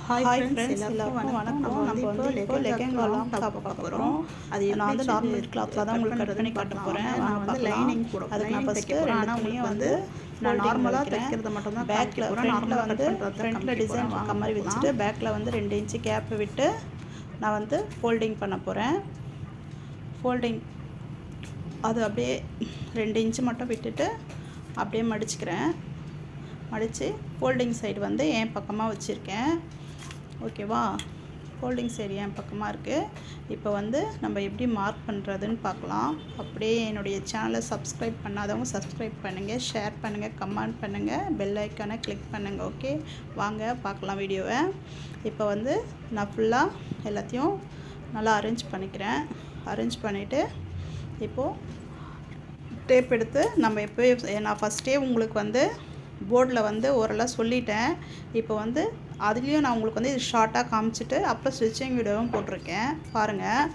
Hi friends, எல்லாருக்கும் வணக்கம். நம்ம வந்து இப்போ லெஹெங்கா லாங் டாப் பார்க்க போகிறோம். அது நான் வந்து நார்மல் கிளாத்தில் தான் உங்களுக்கு கட் பண்ணி காட்ட போகிறேன். நான் வந்து லைனிங் கூட அதுக்கு நான் ஃபஸ்ட்டு ஆனால் உங்களுக்கு வந்து நான் நார்மலாக தைக்கிறத மட்டும் தான் பேக்கில் நார்மலாக வந்து ஃப்ரண்ட்டில் டிசைன் வாங்க மாதிரி வச்சுட்டு பேக்கில் வந்து 2 இன்ச்சு கேப்பு விட்டு நான் வந்து ஃபோல்டிங் பண்ண போகிறேன். ஃபோல்டிங் அது அப்படியே 2 இன்ச்சு மட்டும் விட்டுட்டு அப்படியே மடிச்சுக்கிறேன். மடித்து ஃபோல்டிங் சைடு வந்து என் பக்கமாக வச்சுருக்கேன். ஓகேவா? ஃபோல்டிங் சைடு என் பக்கமாக இருக்குது. இப்போ வந்து நம்ம எப்படி மார்க் பண்ணுறதுன்னு பார்க்கலாம். அப்படியே என்னுடைய சேனலை சப்ஸ்கிரைப் பண்ணாதவங்க சப்ஸ்கிரைப் பண்ணுங்கள், ஷேர் பண்ணுங்கள், கமெண்ட் பண்ணுங்கள், பெல் ஐக்கானை கிளிக் பண்ணுங்கள். ஓகே, வாங்க பார்க்கலாம் வீடியோவை. இப்போ வந்து நான் ஃபுல்லாக எல்லாத்தையும் நல்லா அரேஞ்ச் பண்ணிக்கிறேன். அரேஞ்ச் பண்ணிவிட்டு இப்போது டேப் எடுத்து நம்ம எப்போயே நான் ஃபஸ்ட்டே உங்களுக்கு வந்து போர்டில் வந்து ஓரளவு சொல்லிட்டேன். இப்போ வந்து அதுலேயும் நான் உங்களுக்கு வந்து இது ஷார்ட்டாக காமிச்சிட்டு அப்புறம் ஸ்டிச்சிங் வீடியோவும் போட்டிருக்கேன், பாருங்கள்.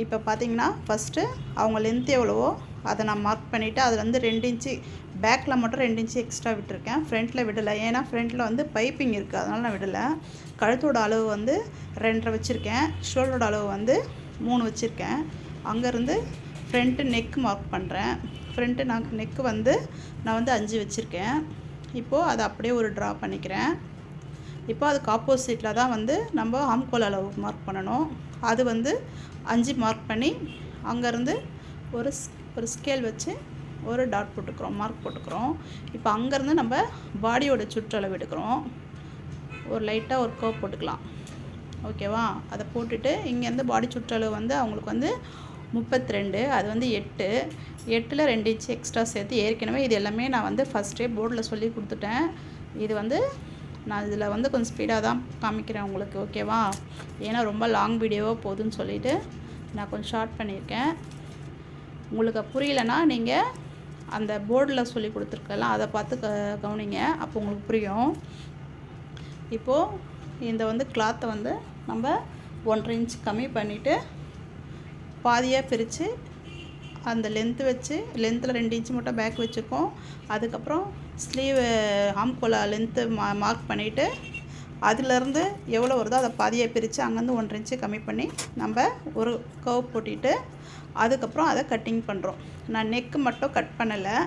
இப்போ பார்த்தீங்கன்னா ஃபஸ்ட்டு அவங்க லென்த் எவ்வளவோ அதை நான் மார்க் பண்ணிவிட்டு அதில் வந்து 2 இன்ச்சு பேக்கில் மட்டும் 2 இன்ச்சு எக்ஸ்ட்ரா விட்டுருக்கேன். ஃப்ரண்ட்டில் விடலை, ஏன்னா ஃப்ரண்ட்டில் வந்து பைப்பிங் இருக்குது, அதனால் நான் விடலை. கழுத்தோட அளவு வந்து 2.5 வச்சுருக்கேன். ஷோல்டரோட அளவு வந்து 3 வச்சுருக்கேன். அங்கேருந்து ஃப்ரண்ட்டு நெக் மார்க் பண்ணுறேன். ஃப்ரண்ட்டு நெக்கு வந்து நான் வந்து 5 வச்சுருக்கேன். இப்போது அதை அப்படியே ஒரு ட்ரா பண்ணிக்கிறேன். இப்போ அதுக்கு ஆப்போசிட்டில் தான் வந்து நம்ம ஆம்கோல் அளவு மார்க் பண்ணணும். அது வந்து 5 மார்க் பண்ணி அங்கேருந்து ஒரு ஸ்கேல் வச்சு ஒரு டாட் போட்டுக்கிறோம், மார்க் போட்டுக்கிறோம். இப்போ அங்கேருந்து நம்ம பாடியோட சுற்றளவு எடுக்கிறோம். ஒரு லைட்டாக ஒரு கர்வ் போட்டுக்கலாம். ஓகேவா? அதை போட்டுட்டு இங்கேருந்து பாடி சுற்றளவு வந்து அவங்களுக்கு வந்து 32, அது வந்து 8ல் 2 இன்ச்சு எக்ஸ்ட்ரா சேர்த்து ஏற்கனவே இது எல்லாமே நான் வந்து ஃபஸ்ட்டே போர்டில் சொல்லி கொடுத்துட்டேன். இது வந்து நான் இதில் வந்து கொஞ்சம் ஸ்பீடாக தான் காமிக்கிறேன் உங்களுக்கு. ஓகேவா? ஏன்னா ரொம்ப லாங் வீடியோவாக போகுதுன்னு சொல்லிவிட்டு நான் கொஞ்சம் ஷார்ட் பண்ணியிருக்கேன். உங்களுக்கு புரியலைன்னா நீங்கள் அந்த போர்டில் சொல்லி கொடுத்துருக்கலாம், அதை பார்த்து கவனிங்க, அப்போ உங்களுக்கு புரியும். இப்போது இந்த வந்து கிளாத்தை வந்து நம்ம 1.5 இன்ச் கம்மி பண்ணிவிட்டு பாதியாக பிரித்து அந்த லென்த்து வச்சு லென்த்தில் 2 இன்ச்சு மட்டும் பேக் வச்சுருக்கோம். அதுக்கப்புறம் ஸ்லீவ் ஆம்கோலா லென்த்து மார்க் பண்ணிவிட்டு அதிலேருந்து எவ்வளோ வருதோ அதை பாதியாக பிரித்து அங்கேருந்து 1.5 இன்ச்சு கம்மி பண்ணி நம்ம ஒரு கர்வ் போட்டிட்டு அதுக்கப்புறம் அதை கட்டிங் பண்ணுறோம். நான் நெக்கு மட்டும் கட் பண்ணலை,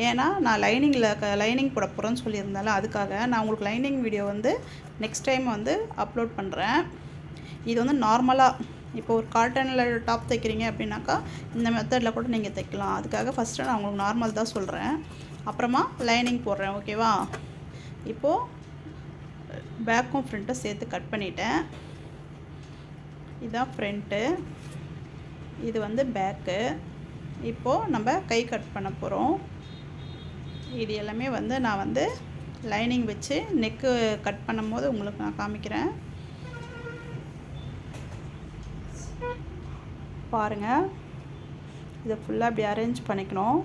ஏன்னா நான் லைனிங் போட போகிறேன்னு சொல்லியிருந்தால அதுக்காக. நான் உங்களுக்கு லைனிங் வீடியோ வந்து நெக்ஸ்ட் டைம் வந்து அப்லோட் பண்ணுறேன். இது வந்து நார்மலாக இப்போ ஒரு காட்டனில் டாப் தைக்கிறீங்க அப்படின்னாக்கா இந்த மெத்தடில் கூட நீங்கள் தைக்கலாம். அதுக்காக ஃபஸ்ட்டு நான் உங்களுக்கு நார்மல் தான் சொல்கிறேன், அப்புறமா லைனிங் போடுறேன். ஓகேவா? இப்போது பேக்கும் ஃப்ரண்ட்டும் சேர்த்து கட் பண்ணிட்டேன். இதுதான் ஃப்ரண்ட்டு, இது வந்து பேக்கு. இப்போது நம்ம கை கட் பண்ண போகிறோம். இது எல்லாமே வந்து நான் வந்து லைனிங் வச்சு நெக்கு கட் பண்ணும் போது உங்களுக்கு நான் காமிக்கிறேன், பாருங்கள். இதை ஃபுல்லாக அப்படி அரேஞ்ச் பண்ணிக்கணும்.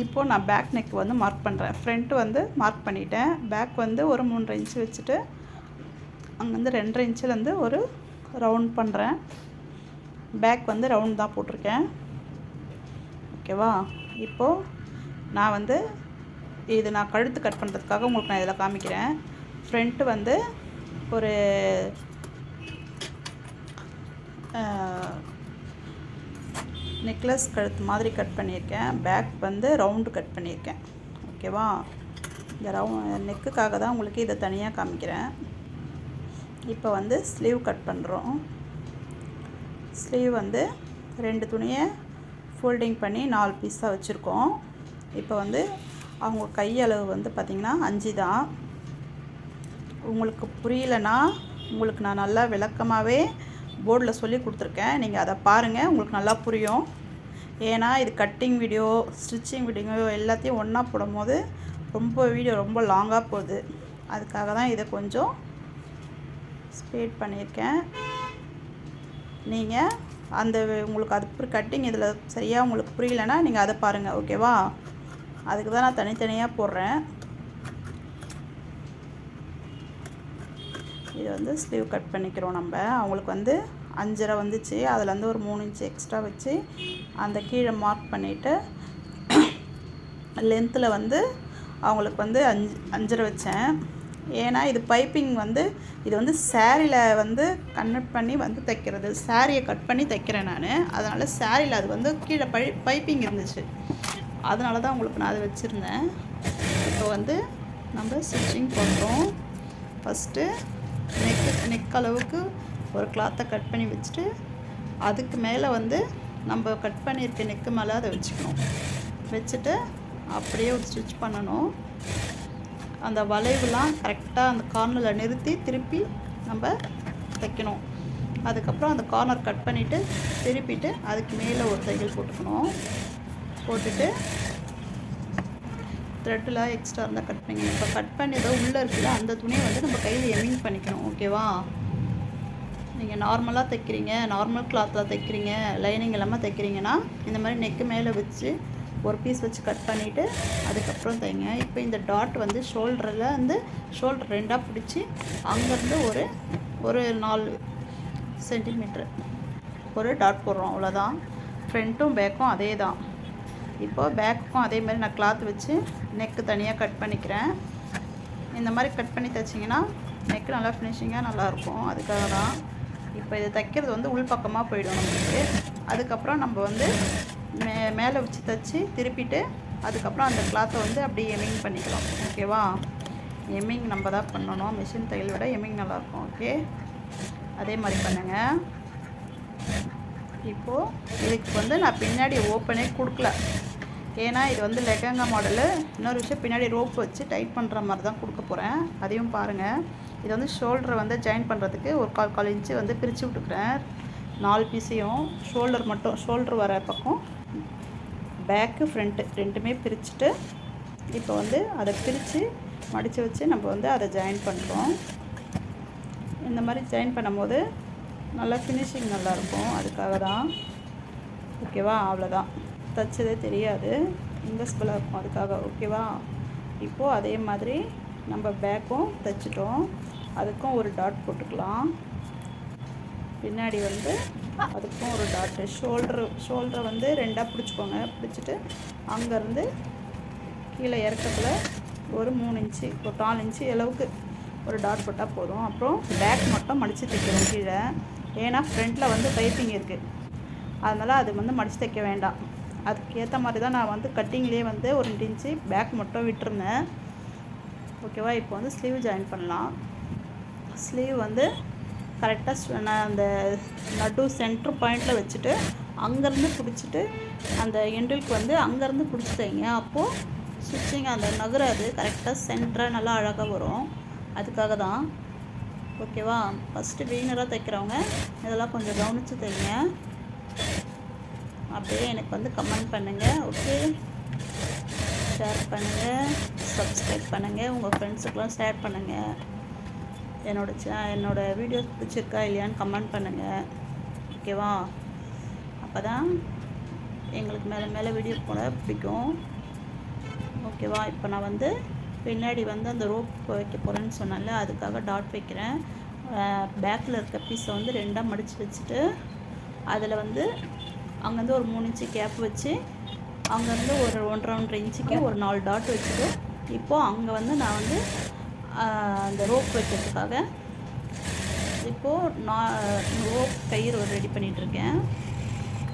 இப்போது நான் பேக் நெக் வந்து மார்க் பண்ணுறேன். ஃப்ரண்ட்டு வந்து மார்க் பண்ணிட்டேன். பேக் வந்து ஒரு 3.5 இன்ச்சு வச்சுட்டு அங்கேருந்து 2.5 இன்ச்சிலேருந்து ஒரு ரவுண்ட் பண்ணுறேன். பேக் வந்து ரவுண்ட் தான் போட்டிருக்கேன். ஓகேவா? இப்போது நான் வந்து இது நான் கழுத்து கட் பண்ணுறதுக்காக உங்களுக்கு நான் இதில் காமிக்கிறேன். ஃப்ரண்ட்டு வந்து ஒரு நெக்லஸ் கழுத்து மாதிரி கட் பண்ணியிருக்கேன். பேக் வந்து ரவுண்டு கட் பண்ணியிருக்கேன். ஓகேவா? இந்த நெக்குக்காக தான் உங்களுக்கு இதை தனியாக காமிக்கிறேன். இப்போ வந்து ஸ்லீவ் கட் பண்ணுறோம். ஸ்லீவ் வந்து 2 துணியை ஃபோல்டிங் பண்ணி 4 பீஸாக வச்சுருக்கோம். இப்போ வந்து அவங்க கையளவு வந்து பார்த்திங்கன்னா 5 தான். உங்களுக்கு புரியலைன்னா உங்களுக்கு நான் நல்லா விளக்கமாகவே போர்டில் சொல்லி கொடுத்துருக்கேன், நீங்கள் அதை பாருங்கள், உங்களுக்கு நல்லா புரியும். ஏன்னா இது கட்டிங் வீடியோ, ஸ்டிச்சிங் வீடியோ எல்லாத்தையும் ஒன்றா போடும்போது வீடியோ ரொம்ப லாங்காக போகுது. அதுக்காக தான் இதை கொஞ்சம் ஸ்பீட் பண்ணியிருக்கேன். நீங்கள் அந்த உங்களுக்கு அது கட்டிங் இதில் சரியாக உங்களுக்கு புரியலைன்னா நீங்கள் அதை பாருங்கள். ஓகேவா? அதுக்கு தான் நான் தனித்தனியாக போடுறேன். இது வந்து ஸ்லீவ் கட் பண்ணிக்கிறோம். நம்ம அவங்களுக்கு வந்து 5.5 வந்துச்சு, அதில் வந்து ஒரு 3 இன்ச்சு எக்ஸ்ட்ரா வச்சு அந்த கீழே மார்க் பண்ணிவிட்டு லென்த்தில் வந்து அவங்களுக்கு வந்து 5.5 வச்சேன். ஏன்னா இது பைப்பிங் வந்து இது வந்து சாரியில் வந்து கன்வெர்ட் பண்ணி வந்து தைக்கிறது, சாரியை கட் பண்ணி தைக்கிறேன் நான். அதனால் சாரியில் அது வந்து கீழே பைப்பிங் இருந்துச்சு, அதனால தான் உங்களுக்கு நான் அதை வச்சுருந்தேன். இப்போ வந்து நம்ம ஸ்டிச்சிங் பண்ணுறோம். ஃபஸ்ட்டு நெக் அளவுக்கு ஒரு கிளாத்தை கட் பண்ணி வச்சுட்டு அதுக்கு மேலே வந்து நம்ம கட் பண்ணியிருக்க நெக்கு மேலே அதை வச்சுட்டு அப்படியே ஒரு ஸ்டிச் பண்ணணும். அந்த வளைவுலாம் கரெக்டாக அந்த கார்னரில் நிறுத்தி திருப்பி நம்ம தைக்கணும். அதுக்கப்புறம் அந்த கார்னர் கட் பண்ணிவிட்டு திருப்பிட்டு அதுக்கு மேலே ஒரு தையல் போட்டுட்டு த்ரெட்டில் எக்ஸ்ட்ரா இருந்தால் கட் பண்ணிக்கணும். இப்போ கட் பண்ணி ஏதோ உள்ளே இருக்குல்ல அந்த துணியை வந்து நம்ம கையில் எம்மிங் பண்ணிக்கணும். ஓகேவா? நீங்கள் நார்மலாக தைக்கிறீங்க, நார்மல் கிளாத்தில் தைக்கிறீங்க, லைனிங் இல்லாமல் தைக்கிறீங்கன்னா இந்த மாதிரி நெக்கு மேலே வச்சு ஒரு பீஸ் வச்சு கட் பண்ணிவிட்டு அதுக்கப்புறம் தைங்க. இப்போ இந்த டாட் வந்து ஷோல்டரில் வந்து ஷோல்டர் ரெண்டாக பிடிச்சி அங்கேருந்து ஒரு 4 சென்டிமீட்ரு ஒரு டாட் போடுறோம், அவ்வளோதான். ஃப்ரண்ட்டும் பேக்கும் அதே தான். இப்போது பேக்குக்கும் அதே மாதிரி நான் கிளாத் வச்சு நெக்கு தனியாக கட் பண்ணிக்கிறேன். இந்த மாதிரி கட் பண்ணி தைச்சிங்கன்னா நெக்கு நல்லா ஃபினிஷிங்காக நல்லாயிருக்கும். அதுக்காக தான். இப்போ இது தைக்கிறது வந்து உள்பக்கமாக போயிடும் நம்மளுக்கு. அதுக்கப்புறம் நம்ம வந்து மேலே வச்சு தைச்சி திருப்பிட்டு அதுக்கப்புறம் அந்த கிளாத்தை வந்து அப்படியே எம்மிங் பண்ணிக்கலாம். ஓகேவா? எம்மிங் நம்ம தான் பண்ணணும், மிஷின் தையல் விட எம்மிங் நல்லாயிருக்கும். ஓகே, அதே மாதிரி பண்ணுங்கள். இப்போது இதுக்கு வந்து நான் பின்னாடி ஓப்பனே கொடுக்கல, ஏன்னா இது வந்து லெஹங்கா மாடலு. இன்னொரு விஷயம், பின்னாடி ரோப் வச்சு டைட் பண்ணுற மாதிரி தான் கொடுக்க போகிறேன், அதையும் பாருங்கள். இது வந்து ஷோல்டரை வந்து ஜாயின் பண்ணுறதுக்கு ஒரு 1/4 இன்ச்சு வந்து பிரித்து விட்டுக்கிறேன். 4 பீஸையும் ஷோல்டர் வர பக்கம் பேக்கு ஃப்ரண்ட்டு ரெண்டுமே பிரிச்சுட்டு இப்போ வந்து அதை பிரித்து மடித்து வச்சு நம்ம வந்து அதை ஜாயின் பண்ணுறோம். இந்த மாதிரி ஜாயின் பண்ணும்போது நல்லா ஃபினிஷிங் நல்லாயிருக்கும், அதுக்காக தான். ஓகேவா? அவ்வளோதான், தைச்சதே தெரியாது, இன்வெஸ்பிளாக இருக்கும், அதுக்காக. ஓகேவா? இப்போது அதே மாதிரி நம்ம பேக்கும் தைச்சிட்டோம், அதுக்கும் ஒரு டாட் போட்டுக்கலாம். பின்னாடி வந்து அதுக்கும் ஒரு டாட்டு. ஷோல்டரை வந்து ரெண்டாக பிடிச்சிக்கோங்க. பிடிச்சிட்டு அங்கேருந்து கீழே இறக்கத்தில் ஒரு 3 இன்ச்சு ஒரு 4 இன்ச்சு அளவுக்கு ஒரு டாட் போட்டால் போதும். அப்புறம் பேக் மட்டும் மடித்து தைக்கிறோம் கீழே, ஏன்னா ஃப்ரண்ட்டில் வந்து பைப்பிங் இருக்குது, அதனால் அது வந்து மடித்து தைக்க வேண்டாம். அதுக்கேற்ற மாதிரி தான் நான் வந்து கட்டிங்லேயே வந்து ஒரு 2 இன்ச்சு பேக் மட்டும் விட்டுருந்தேன். ஓகேவா? இப்போ வந்து ஸ்லீவ் ஜாயின் பண்ணலாம். ஸ்லீவ் வந்து கரெக்டாக நான் அந்த நடு சென்ட்ரு பாயிண்டில் வச்சுட்டு அங்கேருந்து பிடிச்சிட்டு அந்த எண்டிலுக்கு வந்து அங்கேருந்து பிடிச்சி தைங்க. அப்போது ஸ்டிச்சிங் அந்த நகராது, கரெக்டாக சென்டராக நல்லா அழகாக வரும், அதுக்காக தான். ஓகேவா? ஃபஸ்ட்டு பிகினராக தைக்கிறவங்க இதெல்லாம் கொஞ்சம் கவனித்து தைங்க. அப்படியே எனக்கு வந்து கமெண்ட் பண்ணுங்கள். ஓகே, ஷேர் பண்ணுங்கள், சப்ஸ்கிரைப் பண்ணுங்கள், உங்கள் ஃப்ரெண்ட்ஸுக்கெலாம் ஷேர் பண்ணுங்கள். என்னோடய வீடியோஸ் பிடிச்சிருக்கா இல்லையான்னு கமெண்ட் பண்ணுங்கள். ஓகேவா? அப்போ தான் எங்களுக்கு மேலே வீடியோ போட பிடிக்கும். ஓகேவா? இப்போ நான் வந்து பின்னாடி வந்து அந்த ரோப் வைக்க போகிறேன்னு சொன்னால அதுக்காக டாட் வைக்கிறேன். பேக்கில் இருக்க பீஸை வந்து ரெண்டாக மடித்து வச்சுட்டு அதில் வந்து அங்கேருந்து ஒரு 3 இன்ச்சு கேப் வச்சு அங்கேருந்து ஒரு 1.5 இன்ச்சுக்கு ஒரு 4 டாட் வச்சுட்டு இப்போது அங்கே வந்து நான் வந்து அந்த ரோப் வைக்கிறதுக்காக இப்போது நான் ரோப் கயிறு ரெடி பண்ணிகிட்ருக்கேன்.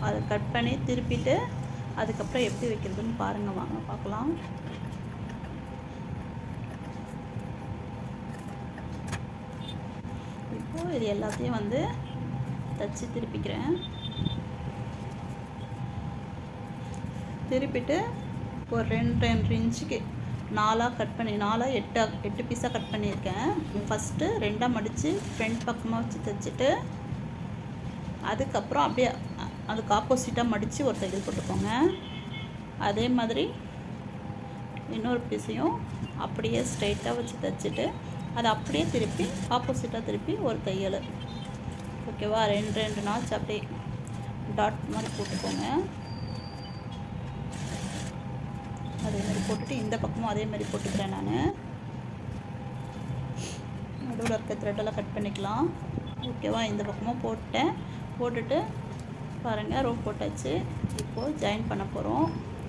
அதை கட் பண்ணி திருப்பிட்டு அதுக்கப்புறம் எப்படி வைக்கிறதுன்னு பாருங்கள், வாங்க பார்க்கலாம். இப்போது இது எல்லாத்தையும் வந்து தச்சு திருப்பிக்கிறேன். திருப்பிட்டு ஒரு 2.5 இன்ச்சுக்கு 4 கட் பண்ணி 8 பீஸாக கட் பண்ணியிருக்கேன். ஃபஸ்ட்டு 2 மடித்து ஃப்ரண்ட் பக்கமாக வச்சு தைச்சிட்டு அதுக்கப்புறம் அப்படியே அதுக்கு ஆப்போசிட்டாக மடித்து ஒரு தையல் போட்டுக்கோங்க. அதே மாதிரி இன்னொரு பீஸையும் அப்படியே ஸ்ட்ரைட்டாக வச்சு தைச்சிட்டு அதை அப்படியே திருப்பி ஆப்போசிட்டாக திருப்பி ஒரு தையல். ஓகேவா? 2 நாட்ச் அப்படியே டாட் மாதிரி போட்டுக்கோங்க. அதே மாதிரி போட்டுட்டு இந்த பக்கமும் அதே மாதிரி போட்டுக்கிறேன். நான் நடுவில் இருக்க த்ரெட்டெல்லாம் கட் பண்ணிக்கலாம். ஓகேவா? இந்த பக்கமும் போட்டுட்டு பாருங்கள், ரோப் போட்டாச்சு. இப்போது ஜாயின் பண்ண போகிறோம்.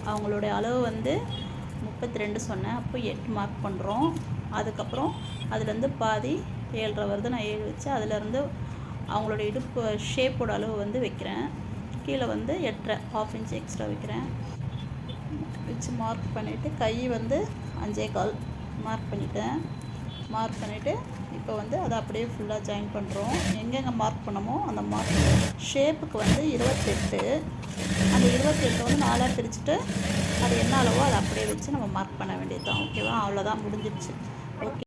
அவங்களுடைய அளவு வந்து 32 சொன்னேன், அப்போ 8 மார்க் பண்ணுறோம். அதுக்கப்புறம் அதுலேருந்து பாதி 7.5 வருது. நான் 7 வச்சு அதிலேருந்து அவங்களோட இடுப்பு ஷேப்போட அளவு வந்து வைக்கிறேன். கீழே வந்து 8.5 1/2 இன்ச் எக்ஸ்ட்ரா வைக்கிறேன். வச்சு மார்க் பண்ணிவிட்டு கை வந்து 5.25 மார்க் பண்ணிவிட்டு இப்போ வந்து அதை அப்படியே ஃபுல்லாக ஜாயின் பண்ணுறோம். எங்கெங்கே மார்க் பண்ணமோ அந்த மார்க் ஷேப்புக்கு வந்து 28, அந்த 28 வந்து 4ஆக பிரிச்சுட்டு அது என்ன அளவோ அதை அப்படியே வச்சு நம்ம மார்க் பண்ண வேண்டியது தான். ஓகேவா? அவ்வளோதான், முடிஞ்சிடுச்சு. ஓகே.